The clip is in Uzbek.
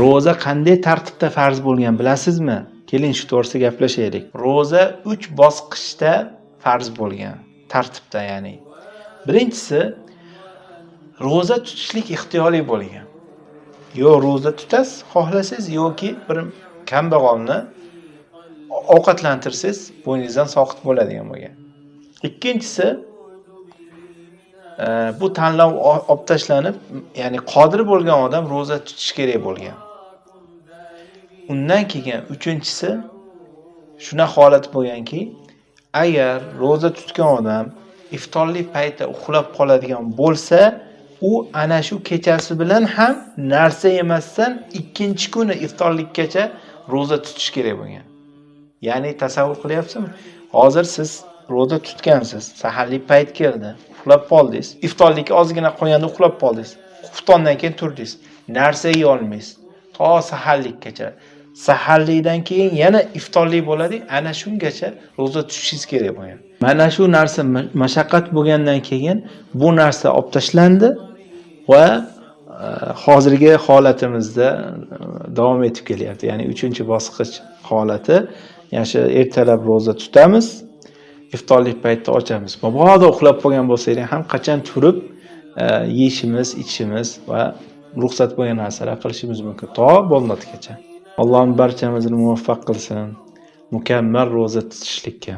Ro'za qanday tartibda farz bo'lgan bilasizmi? Keling shu to'g'risida gaplashaylik. Ro'za 3 bosqichda farz bo'lgan, tartibda ya'ni. Birinchisi ro'za tutishlik ixtiyoriy bo'lgan. Yo ro'za tutasiz, xohlasangiz yoki bir kambag'alni ovqatlantirsangiz bo'yningizdan soqit bo'ladigan bo'lgan. Ikkinchisi bu tanlov olib tashlanib, ya'ni qodir bo'lgan odam ro'za tutish kerak bo'lgan. Undan keyin uchinchisi shuna holat bo'lganki, agar ro'za tutgan odam iftorlik payti uxlab qoladigan bo'lsa, u ana shu kechasi bilan ham narsa yemasdan ikkinchi kuni iftorlikkacha ro'za tutish kerak bo'lgan. Ya'ni tasavvur qilyapsizmi? Hozir siz ro'za tutgansiz, saharlik payt keldi, uxlab qoldingiz. Iftorlikka ozgina qo'yganda uxlab qoldingiz. Xuftondan keyin turdingiz. Narsa yeya olmaysiz to saharlikkacha. Saharlikdan keyin yana iftorlik bo'ladi, ana shungacha ro'za tutishingiz kerak bo'lgan. Mana shu narsa mashaqqat bo'lgandan keyin bu narsa olib tashlandi va hozirgi holatimizda davom etib kelyapti. Ya'ni 3-bosqich holati, ya'ni shu ertalab ro'za tutamiz, iftorlik paytida ochamiz. Mabodo uxlab qolgan bo'lsak ham qachon turib yeyishimiz, ichishimiz va ruxsat bo'lgan narsalar qilishimiz mumkin to bomdodgacha. Allohim barchamizni muvaffaq qilsin mukammal ro'za tutishlikka.